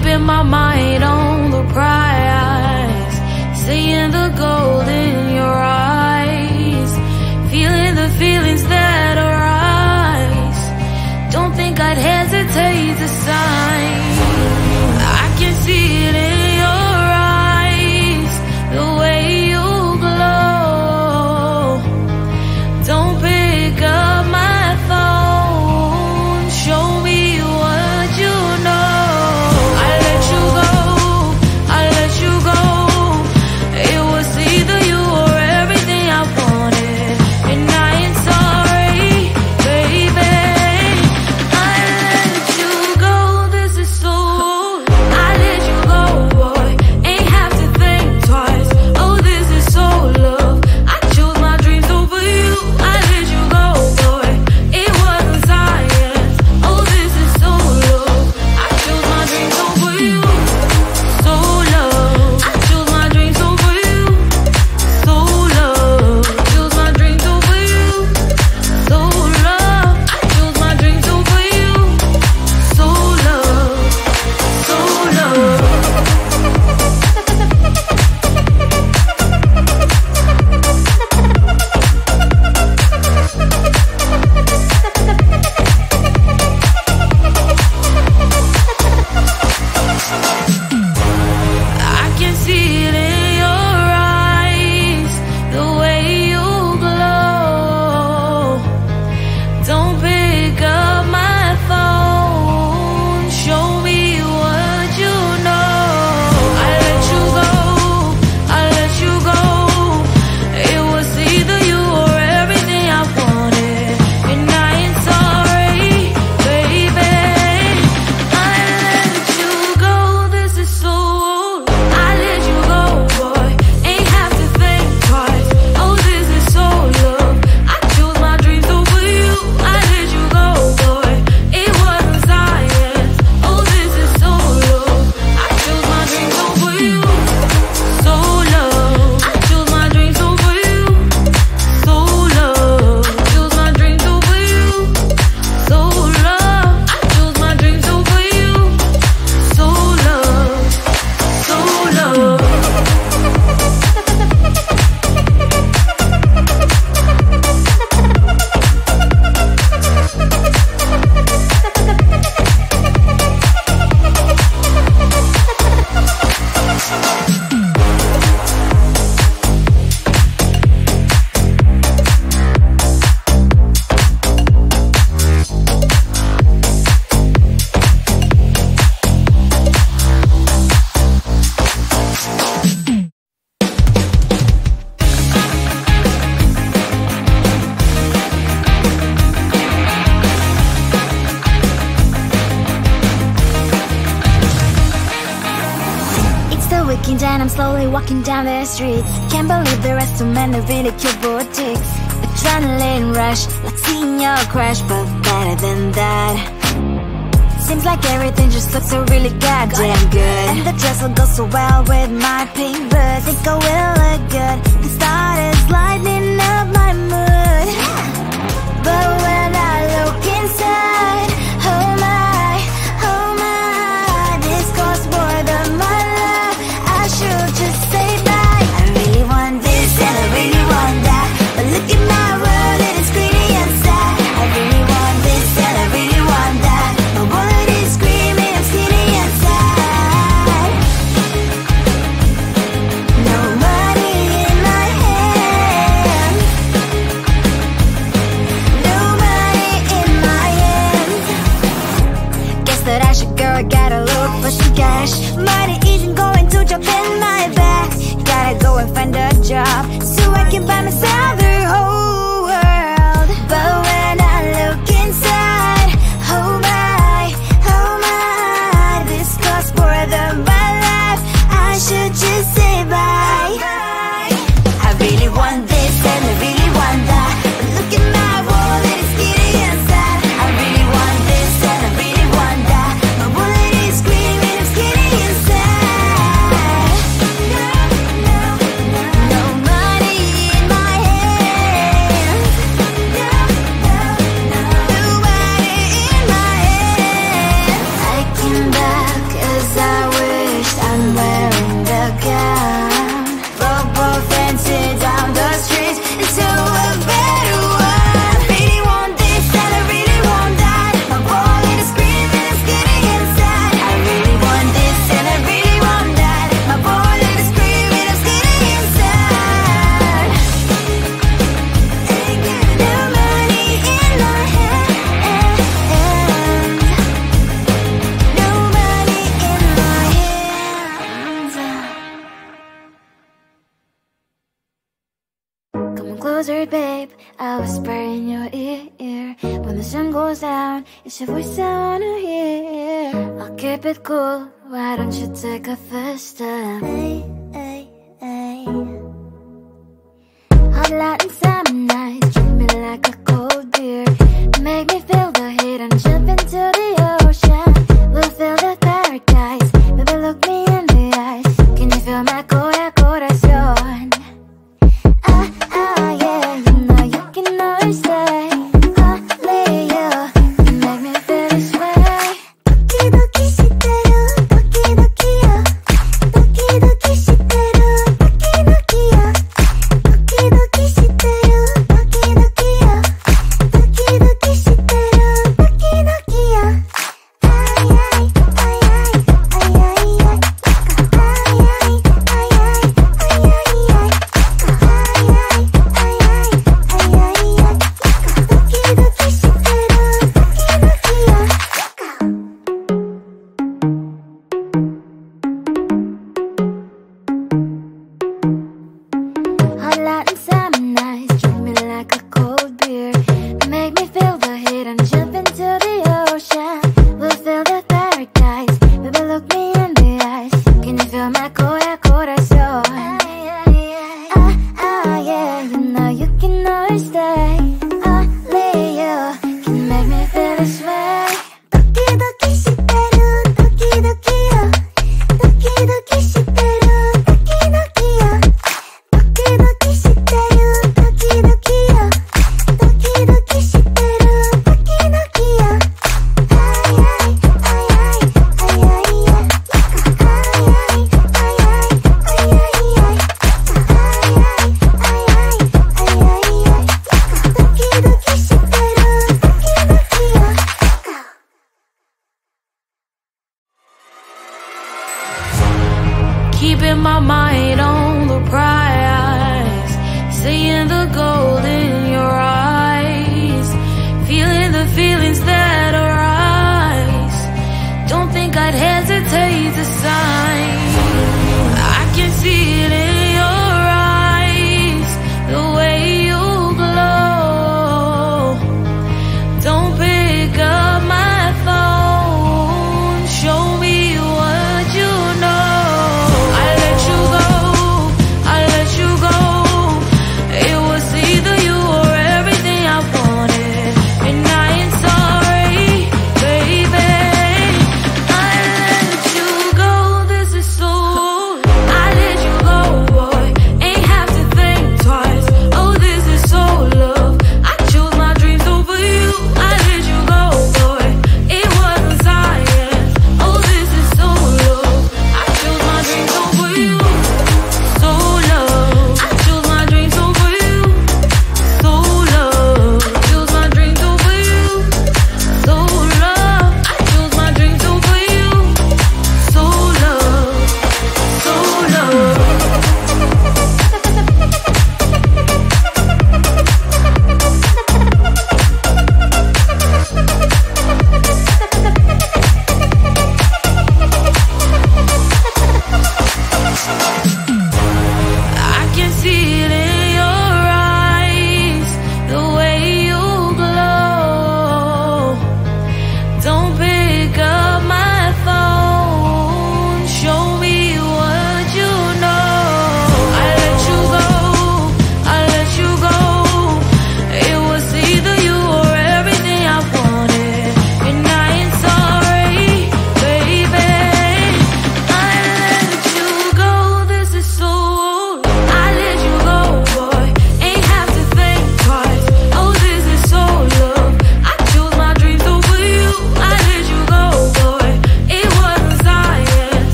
keeping my mind on the prize, seeing the gold in your eyes, feeling the feelings that arise. Don't think I'd hesitate to sign. I can see it in your eyes, the way you glow. Don't pick up my phone, show me what you know. I let you go, I let you go. It was either you or everything I wanted, and I ain't sorry, baby. I let you go, this is so. I let you go, boy, ain't have to think twice. Oh, this is so love. I chose my dreams over you. I let you go, boy, it wasn't science. Oh, this is so love. I chose my dreams over you. So love. I chose my dreams over you. So love. I chose my dreams over you. So love. I chose my dreams over you. So love. So love. I can see it in your eyes, the way you glow. Don't pick up my phone, show me what you know. I let you go, I let you go. It was either you or everything I wanted, and I ain't sorry, baby. I let you go, this is so. I let you go, boy, ain't have to think twice. Oh, this is so love. I chose my dreams over you. I let you go, boy, it wasn't science. Oh, this is so love. I chose my dreams over you. So love. I chose my dreams over you. So love. I chose my dreams over you. So love. I chose my dreams over you. So love. So love. It's the weekend and I'm slowly walking down the streets. Can't believe there are so many ridicule boutiques. Adrenaline rush, like seeing your crush, but better than that. Seems like everything just looks so really goddamn good, and the dress will go so well with my pink boots. Think I will look good, the start is lighting up my mood. But when I look inside, oh my, this costs more than my life. I should just say bye. I really want this and I really want that, but look at my world, it is greedy and sad. I really want this and I really want that. My wallet is screaming, I'm skinny and sad. No money in my hand, no money in my hand. Guess that I should go, I gotta look for some cash. Money isn't going to jump in my bag. Gotta go and find a job so I can buy myself the whole world. But when I look inside, oh my, this costs more than my life. I should just say bye. I really want this and I really want that, but look at my wallet, it's skinny and sad. I really want this and I really want that. My wallet is screaming, I'm skinny and sad. No money in my hand. I'll whisper in your ear. When the sun goes down, it's your voice I wanna hear. I'll keep it cool, why don't you take a first step? Hey, hey, hey. Hot Latin summer nights, treat me like a cold beer. Make me feel the heat and jump into the ocean. We'll feel the paradise, baby look me in the eyes. Can you feel my corazón? Yeah, you know you can always stay. Only you can make me feel this way. Doki doki shiteru, doki doki yo. Doki doki shiteru, doki doki yo. Doki doki shiteru, doki doki yo. Doki doki shiteru, doki doki yo. Ay ay ay ay ay ay ay. Ay ay ay ay ay ay ay. Hot Latin summer nights, treat me like a cold beer. Make me feel the heat and jump into the ocean. We'll feel the paradise, baby look me in the eyes. Can you feel my corazón? Yeah, you know you can always stay. Only you can make me feel this way. Doki doki shiteru, doki doki yo. Doki doki shiteru, doki doki yo. Doki doki shiteru, doki doki yo. Doki doki shiteru, doki doki yo. Ay ay ay ay ay ay ay. Ay ay ay ay ay ay ay. Ay ay ay ay ay ay ay. Doki doki shiteru, doki doki yo. Keeping my mind on the prize, seeing the gold in your eyes, feeling the feelings that arise. Don't think I'd hesitate to sign. I can see it in your eyes, the way you glow. Don't pick up my phone, show me what you know. I let you go,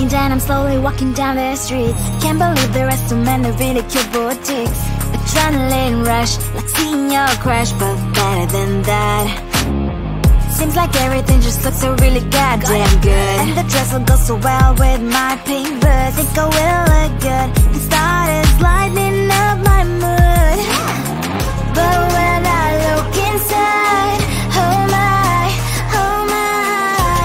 breaking down, I'm slowly walking down the streets. Can't believe there are so many really cute boutiques. Adrenaline rush, like seeing your crush, but better than that. Seems like everything just looks so really goddamn good. And the dress will go so well with my pink boots. Think I will look good. The start is lighting up my mood. But when I look inside, oh my,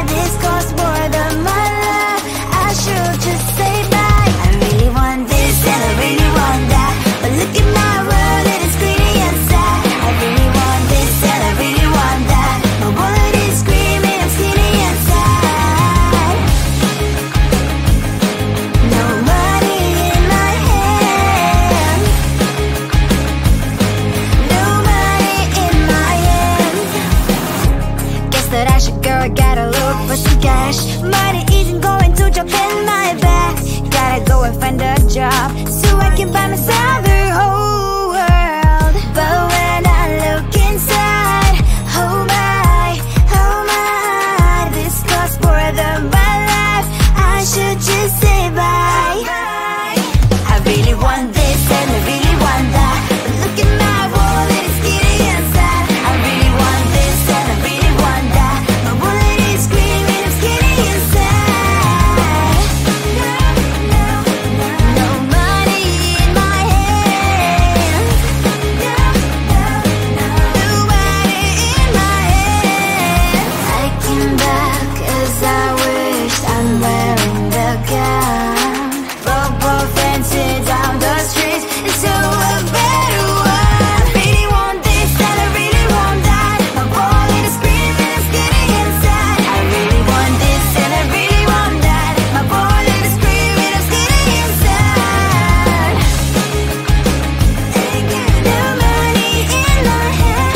this costs more than my life. I should just say bye. I really want this and I really want that, but look at my world, it is pretty inside. I really want this and I really want that. My wallet is screaming, I'm skinny inside. No money in my hand. No money in my hand. Guess that I should go, I gotta look for some cash. Money isn't going to jump in my bag. Gotta go and find a job so I can buy myself the whole world. But when I look inside, oh my, this costs more than my life. I should just say bye. I really want this and I really want that, but look at my wallet, it's getting inside. I really want this and I really want that. My wallet is screaming, it's getting inside. No money in my hand. No money in my hand. I came back as I wished, I'm wearing the gown. Robo fencing down the streets, it's so a better one. I really want this and I really want that. My wallet is screaming, it's getting inside. I really want this and I really want that. My wallet is screaming, it's getting inside. No money in my hand.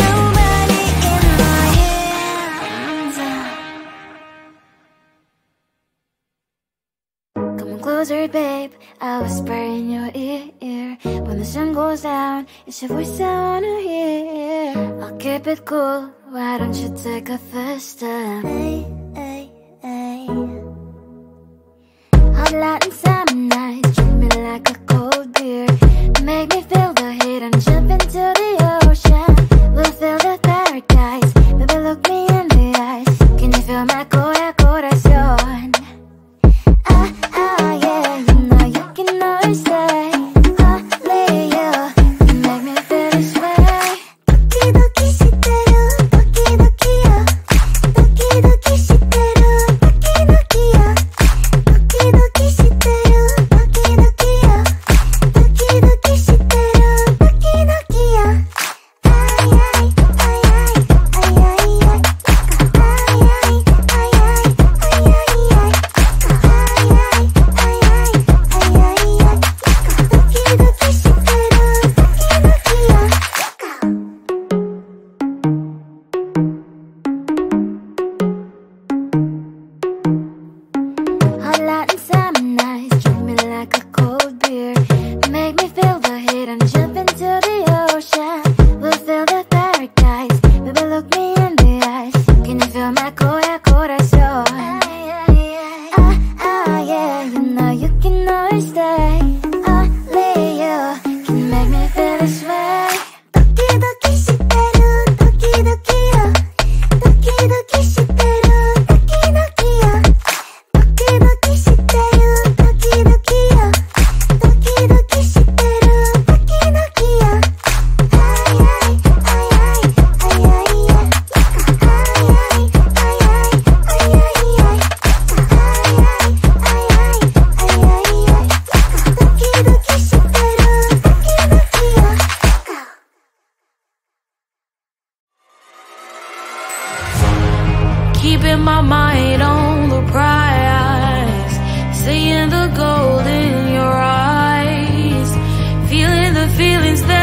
No money in my hands. Come on closer, babe, I'll whisper in your ear. When the sun goes down, it's your voice I wanna hear. I'll keep it cool, why don't you take a first step? Hey, hey, hey. Hot light and summer nights, treat me like a cold beer. Make me feel the heat and jump into the ocean. We'll feel the paradise, baby look me in the eyes. Can you feel my corazón? Yeah, you know you can always say only you can make me feel this way. Doki doki shiteru, doki doki yo. Doki doki shiteru, doki doki yo. Doki doki shiteru, doki doki yo. Doki doki shiteru, doki doki yo. Ay ay ay ay ay ay ay. Ay ay ay ay ay ay ay. Hot light and summer nights, treat me like a cold beer. Make me feel the heat and jump into the ocean. We'll feel the paradise, baby look me in the eyes. Can you feel my corazón? Yeah, you know you can always stay. Only you can make me feel this way. Doki doki shiteru, doki doki yo. Doki doki shiteru, doki doki yo. Doki doki shiteru, doki doki yo. Doki doki shiteru, doki doki yo. Ay ay ay ay ay ay ay. Ay ay ay ay ay ay ay. Keeping my mind on the prize, seeing the gold in your eyes, feeling the feelings that